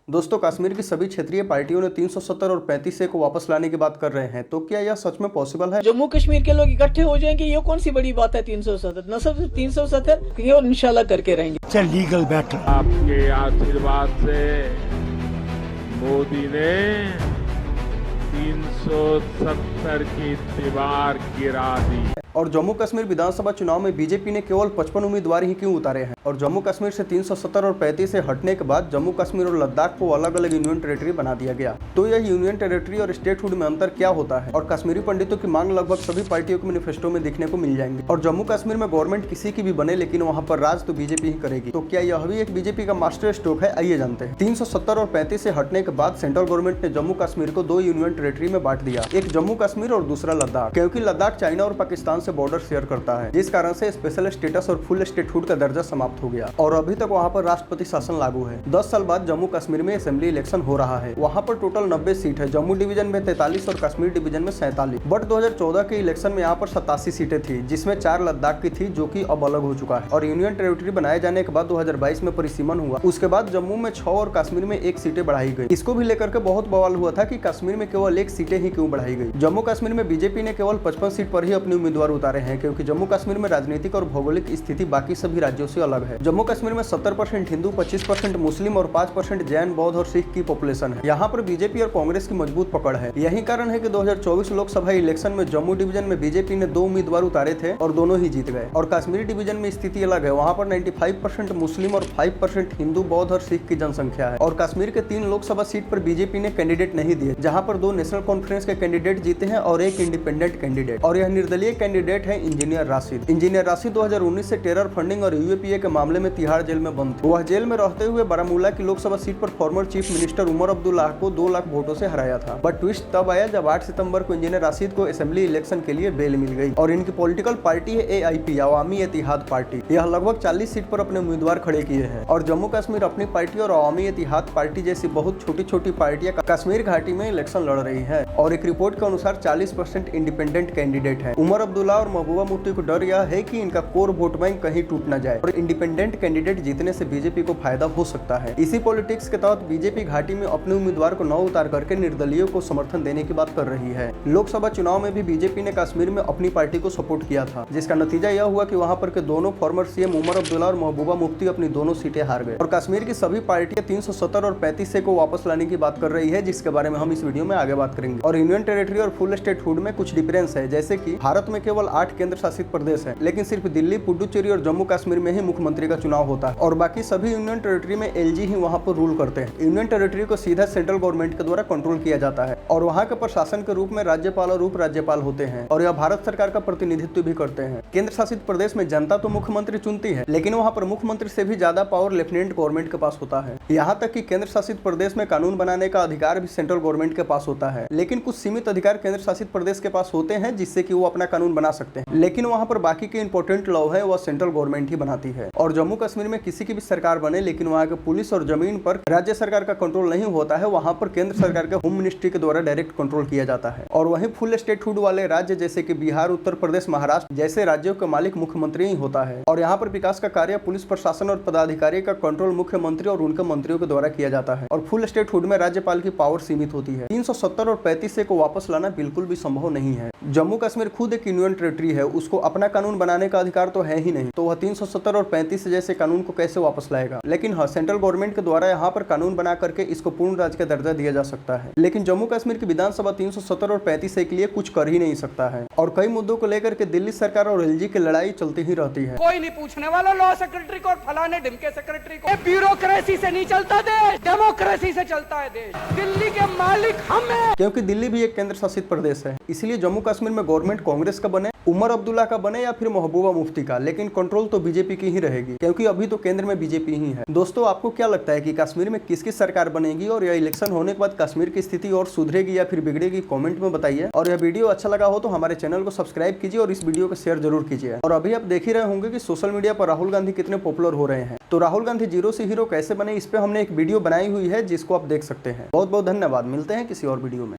दोस्तों, कश्मीर की सभी क्षेत्रीय पार्टियों ने 370 और 35A को वापस लाने की बात कर रहे हैं, तो क्या यह सच में पॉसिबल है? जम्मू कश्मीर के लोग इकट्ठे हो जाएंगे, ये कौन सी बड़ी बात है? 370 न सिर्फ 370 और इंशाल्लाह करके रहेंगे। Legal battle. आपके आशीर्वाद से मोदी ने 370 की दीवार गिरा दी। और जम्मू कश्मीर विधानसभा चुनाव में बीजेपी ने केवल 55 उम्मीदवार ही क्यों उतारे हैं? और जम्मू कश्मीर से 370 और 35 से हटने के बाद जम्मू कश्मीर और लद्दाख को अलग अलग यूनियन टेरिटरी बना दिया गया। तो यह यूनियन टेरिटरी और स्टेटहुड में अंतर क्या होता है? और कश्मीरी पंडितों की मांग लगभग सभी पार्टियों के मैनिफेस्टो में दिखने को मिल जाएंगे। और जम्मू कश्मीर में गवर्नमेंट किसी की भी बने, लेकिन वहाँ पर राज तो बीजेपी ही करेगी। तो क्या यह भी एक बीजेपी का मास्टर स्ट्रोक है? आइए जानते हैं। 370 और 35 से हटने के बाद सेंट्रल गवर्नमेंट ने जम्मू कश्मीर को 2 यूनियन टेरिटरी में बांट दिया, एक जम्मू कश्मीर और दूसरा लद्दाख, क्योंकि लद्दाख चाइना और पाकिस्तान से बॉर्डर शेयर करता है, जिस कारण से स्पेशल स्टेटस और फुल स्टेटहुड का दर्जा समाप्त हो गया और अभी तक वहां पर राष्ट्रपति शासन लागू है। 10 साल बाद जम्मू कश्मीर में असेंबली इलेक्शन हो रहा है। वहां पर टोटल 90 सीट है, जम्मू डिवीजन में 43 और कश्मीर डिवीजन में 47। बट 2014 के इलेक्शन में यहाँ पर 87 सीटें थी, जिसमें 4 लद्दाख की थी, जो की अब अलग हो चुका है। और यूनियन टेरिटरी बनाए जाने के बाद 2022 में परिसीमन हुआ। उसके बाद जम्मू में 6 और कश्मीर में 1 सीटें बढ़ाई गई। इसको भी लेकर के बहुत बवाल हुआ था कि कश्मीर में केवल 1 सीटें ही क्यों बढ़ाई गई। जम्मू कश्मीर में बीजेपी ने केवल 55 सीट पर ही अपने उम्मीदवार उतारे हैं, क्योंकि जम्मू कश्मीर में राजनीतिक और भौगोलिक स्थिति बाकी सभी राज्यों से अलग है। जम्मू कश्मीर में 70% हिंदू, 25% मुस्लिम और 5% जैन, बौद्ध और सिख की पॉपुलेशन है। यहाँ पर बीजेपी और कांग्रेस की मजबूत पकड़ है। यही कारण है कि 2024 लोकसभा इलेक्शन में जम्मू डिवीजन में बीजेपी ने 2 उम्मीदवार उतारे थे और दोनों ही जीत गए। और कश्मीरी डिवीजन में स्थिति अलग है, वहाँ पर 95% मुस्लिम और 5% हिंदू, बौद्ध और सिख की जनसंख्या है। और कश्मीर के 3 लोकसभा सीट पर बीजेपी ने कैंडिडेट नहीं दिए, जहाँ पर 2 नेशनल कॉन्फ्रेंस के कैंडिडेट जीते हैं और 1 इंडिपेंडेंट कैंडिडेट। और यह निर्दलीय कैंडिडेट है इंजीनियर राशिद। इंजीनियर राशिद 2019 से टेरर फंडिंग और यूएपीए के मामले में तिहाड़ जेल में बंद थे। वह जेल में रहते हुए बारामूला की लोकसभा सीट पर former chief minister Omar Abdullah को 2 लाख वोटों से हराया था। बट ट्विस्ट तब आया जब 8 सितंबर को इंजीनियर राशिद को असेंबली इलेक्शन के लिए बेल मिल गई। और इनकी पॉलिटिकल पार्टी है AIP, अवामी इत्तेहाद पार्टी। यह लगभग 40 सीट पर अपने उम्मीदवार खड़े किए हैं। और जम्मू कश्मीर अपनी पार्टी और अवामी इत्तेहाद पार्टी जैसी बहुत छोटी छोटी पार्टियां कश्मीर घाटी में इलेक्शन लड़ रही है। और एक रिपोर्ट के अनुसार 40% इंडिपेंडेंट कैंडिडेट है। उमर अब्दुल्ला और महबूबा मुफ्ती को डर यह है कि इनका कोर वोट बैंक कहीं टूट न जाए और इंडिपेंडेंट कैंडिडेट जीतने से बीजेपी को फायदा हो सकता है। इसी पॉलिटिक्स के तहत बीजेपी घाटी में अपने उम्मीदवार को न उतार करके निर्दलीयों को समर्थन देने की बात कर रही है। लोकसभा चुनाव में भी बीजेपी ने कश्मीर में अपनी पार्टी को सपोर्ट किया था, जिसका नतीजा यह हुआ कि वहां पर के दोनों फॉर्मर सीएम उमर अब्दुल्ला और महबूबा मुफ्ती अपनी दोनों सीटें हार गए। और कश्मीर की सभी पार्टियां 370 और 35 को वापस लाने की बात कर रही है, जिसके बारे में हम इस वीडियो में आगे बात करेंगे। और यूनियन टेरिटरी और फुल स्टेटहुड में कुछ डिफरेंस है, जैसे कि भारत में केवल 8 केंद्र शासित प्रदेश है, लेकिन सिर्फ दिल्ली, पुडुचेरी और जम्मू कश्मीर में ही मुख्यमंत्री का चुनाव होता है। और बाकी सभी यूनियन टेरिटरी में LG ही वहाँ पर रूल करते हैं। यूनियन टेरिटरी को सीधा सेंट्रल गवर्नमेंट के द्वारा कंट्रोल किया जाता है और वहाँ के प्रशासन के रूप में राज्यपाल और उप राज्यपाल होते हैं और यह भारत सरकार का प्रतिनिधित्व भी करते हैं। केंद्र शासित प्रदेश में जनता तो मुख्यमंत्री चुनती है, लेकिन वहाँ पर मुख्यमंत्री से भी ज्यादा पावर लेफ्टिनेंट गवर्नमेंट के पास होता है। यहाँ तक कि केंद्र शासित प्रदेश में कानून बनाने का अधिकार भी सेंट्रल गवर्नमेंट के पास होता है, लेकिन कुछ सीमित अधिकार केंद्र शासित प्रदेश के पास होते हैं, जिससे कि वो अपना कानून बना सकते हैं। लेकिन वहाँ पर बाकी के इंपॉर्टेंट लॉ है वह सेंट्रल गवर्नमेंट ही बनाती है। और जम्मू कश्मीर में किसी की भी सरकार बने, लेकिन वहाँ के पुलिस और जमीन पर राज्य सरकार का कंट्रोल नहीं होता है, वहाँ पर केंद्र सरकार के होम मिनिस्ट्री के द्वारा डायरेक्ट कंट्रोल किया जाता है। और वहीं फुल स्टेटहुड वाले राज्य जैसे कि बिहार, उत्तर प्रदेश, महाराष्ट्र जैसे राज्यों का मालिक मुख्यमंत्री ही होता है। और यहाँ पर विकास का कार्य पुलिस प्रशासन और पदाधिकारी का कंट्रोल मुख्यमंत्री और उनके मंत्रियों के द्वारा किया जाता है। और फुल स्टेटहुड में राज्यपाल की पावर सीमित होती है। 370 और 35 को वापस लाना बिल्कुल भी संभव नहीं है। जम्मू कश्मीर खुद एक यूनियन टेरिटरी है, उसको अपना कानून बनाने का अधिकार तो है ही नहीं, तो वह 370 और 35 जैसे कानून को कैसे वापस लाएगा। लेकिन हाँ, सेंट्रल गवर्नमेंट के द्वारा यहाँ पर कानून बना करके इसको पूर्ण राज्य का दर्जा दिया जा सकता है। लेकिन जम्मू कश्मीर की विधानसभा 370 और 35 के लिए कुछ कर ही नहीं सकता है। और कई मुद्दों को लेकर के दिल्ली सरकार और LG की लड़ाई चलती ही रहती है। कोई नहीं पूछने वाला लॉ सेक्रेटरी को और फलाने ढिमके सेक्रेटरी को। ब्यूरोक्रेसी से नहीं चलता देश, डेमोक्रेसी से चलता है देश। दिल्ली के मालिक हम हैं, क्योंकि दिल्ली भी एक केंद्र शासित प्रदेश है। इसलिए जम्मू कश्मीर में गवर्नमेंट कांग्रेस का बने, उमर अब्दुल्ला का बने या फिर महबूबा मुफ्ती का, लेकिन कंट्रोल तो बीजेपी की ही रहेगी, क्योंकि अभी तो केंद्र में बीजेपी ही है। दोस्तों, आपको क्या लगता है कि कश्मीर में किसकी सरकार बनेगी और यह इलेक्शन होने के बाद कश्मीर की स्थिति और सुधरेगी या फिर बिगड़ेगी? कमेंट में बताइए। और यह वीडियो अच्छा लगा हो तो हमारे चैनल को सब्सक्राइब कीजिए और इस वीडियो को शेयर जरूर कीजिए। और अभी आप देख ही रहे होंगे कि सोशल मीडिया पर राहुल गांधी कितने पॉपुलर हो रहे हैं। तो राहुल गांधी जीरो से हीरो कैसे बने, इस पे हमने एक वीडियो बनाई हुई है, जिसको आप देख सकते हैं। बहुत बहुत धन्यवाद। मिलते हैं किसी और वीडियो में।